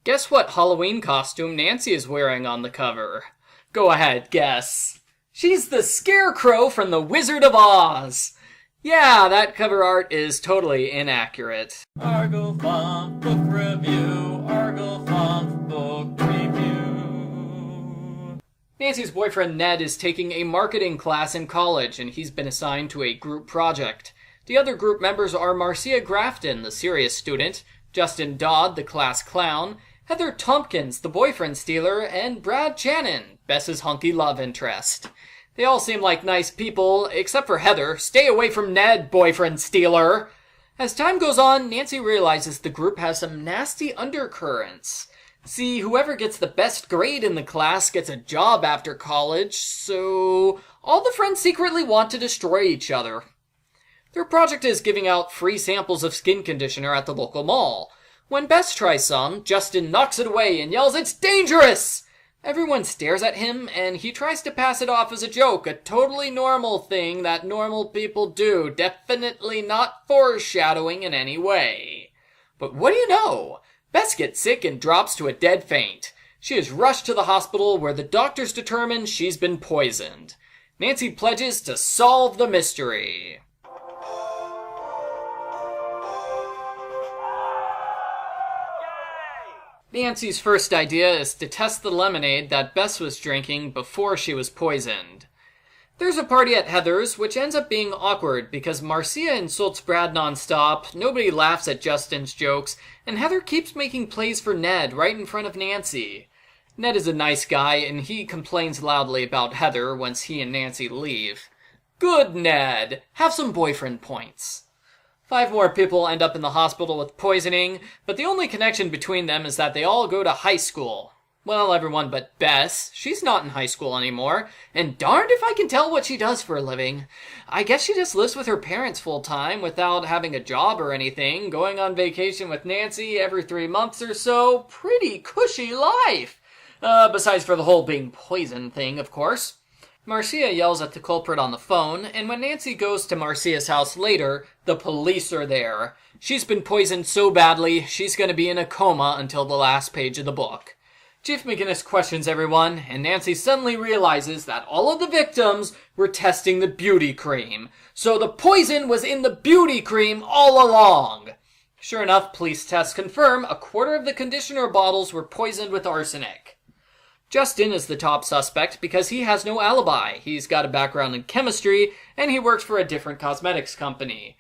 Guess what Halloween costume Nancy is wearing on the cover? Go ahead, guess. She's the Scarecrow from The Wizard of Oz. Yeah, that cover art is totally inaccurate. Argo Funk Book Review. Argo Funk Book Review. Nancy's boyfriend Ned is taking a marketing class in college, and he's been assigned to a group project. The other group members are Marcia Grafton, the serious student, Justin Dodd, the class clown, Heather Tompkins, the boyfriend stealer, and Brad Channon, Bess's hunky love interest. They all seem like nice people, except for Heather. Stay away from Ned, boyfriend stealer! As time goes on, Nancy realizes the group has some nasty undercurrents. See, whoever gets the best grade in the class gets a job after college, so all the friends secretly want to destroy each other. Their project is giving out free samples of skin conditioner at the local mall. When Bess tries some, Justin knocks it away and yells, "It's dangerous!" Everyone stares at him, and he tries to pass it off as a joke, a totally normal thing that normal people do, definitely not foreshadowing in any way. But what do you know? Bess gets sick and drops to a dead faint. She is rushed to the hospital where the doctors determine she's been poisoned. Nancy pledges to solve the mystery. Nancy's first idea is to test the lemonade that Bess was drinking before she was poisoned. There's a party at Heather's, which ends up being awkward because Marcia insults Brad nonstop, nobody laughs at Justin's jokes, and Heather keeps making plays for Ned right in front of Nancy. Ned is a nice guy, and he complains loudly about Heather once he and Nancy leave. Good, Ned! Have some boyfriend points. 5 more people end up in the hospital with poisoning, but the only connection between them is that they all go to high school. Well, everyone but Bess. She's not in high school anymore, and darned if I can tell what she does for a living. I guess she just lives with her parents full time without having a job or anything, going on vacation with Nancy every 3 months or so. Pretty cushy life! Besides for the whole being poisoned thing, of course. Marcia yells at the culprit on the phone, and when Nancy goes to Marcia's house later, the police are there. She's been poisoned so badly, she's going to be in a coma until the last page of the book. Chief McGinnis questions everyone, and Nancy suddenly realizes that all of the victims were testing the beauty cream. So the poison was in the beauty cream all along. Sure enough, police tests confirm a quarter of the conditioner bottles were poisoned with arsenic. Justin is the top suspect because he has no alibi. He's got a background in chemistry, and he works for a different cosmetics company.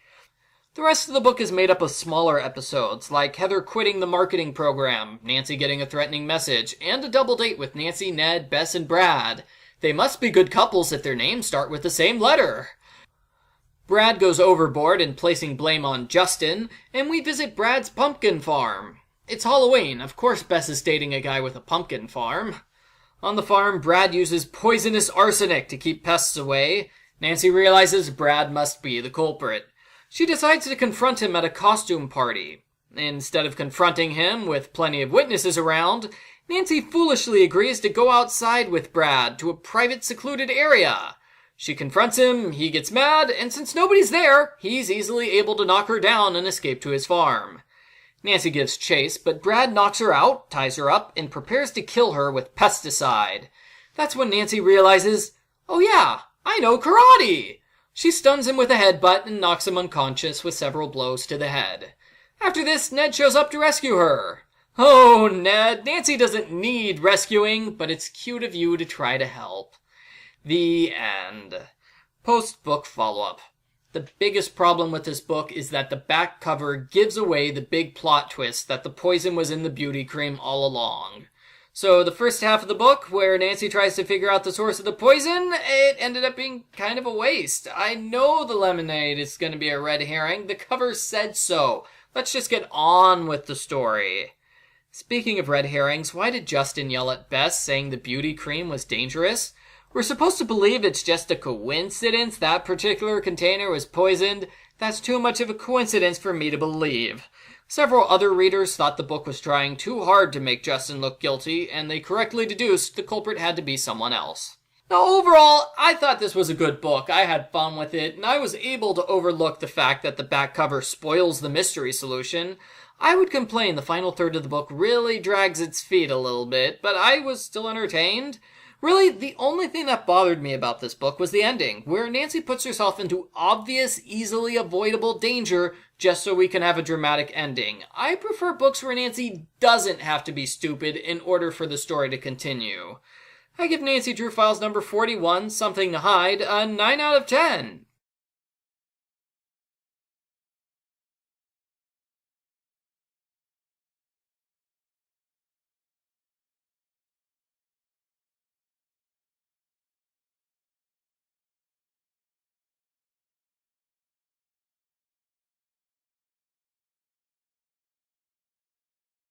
The rest of the book is made up of smaller episodes, like Heather quitting the marketing program, Nancy getting a threatening message, and a double date with Nancy, Ned, Bess, and Brad. They must be good couples if their names start with the same letter. Brad goes overboard in placing blame on Justin, and we visit Brad's pumpkin farm. It's Halloween. Of course Bess is dating a guy with a pumpkin farm. On the farm, Brad uses poisonous arsenic to keep pests away. Nancy realizes Brad must be the culprit. She decides to confront him at a costume party. Instead of confronting him with plenty of witnesses around, Nancy foolishly agrees to go outside with Brad to a private secluded area. She confronts him, he gets mad, and since nobody's there, he's easily able to knock her down and escape to his farm. Nancy gives chase, but Brad knocks her out, ties her up, and prepares to kill her with pesticide. That's when Nancy realizes, oh yeah, I know karate! She stuns him with a headbutt and knocks him unconscious with several blows to the head. After this, Ned shows up to rescue her. Oh, Ned, Nancy doesn't need rescuing, but it's cute of you to try to help. The end. Postbook follow-up. The biggest problem with this book is that the back cover gives away the big plot twist that the poison was in the beauty cream all along. So the first half of the book, where Nancy tries to figure out the source of the poison, it ended up being kind of a waste. I know the lemonade is going to be a red herring. The cover said so. Let's just get on with the story. Speaking of red herrings, why did Justin yell at Bess saying the beauty cream was dangerous? We're supposed to believe it's just a coincidence that particular container was poisoned. That's too much of a coincidence for me to believe. Several other readers thought the book was trying too hard to make Justin look guilty, and they correctly deduced the culprit had to be someone else. Now, overall, I thought this was a good book. I had fun with it, and I was able to overlook the fact that the back cover spoils the mystery solution. I would complain the final third of the book really drags its feet a little bit, but I was still entertained. Really, the only thing that bothered me about this book was the ending, where Nancy puts herself into obvious, easily avoidable danger just so we can have a dramatic ending. I prefer books where Nancy doesn't have to be stupid in order for the story to continue. I give Nancy Drew Files number 41, Something to Hide, a 9 out of 10.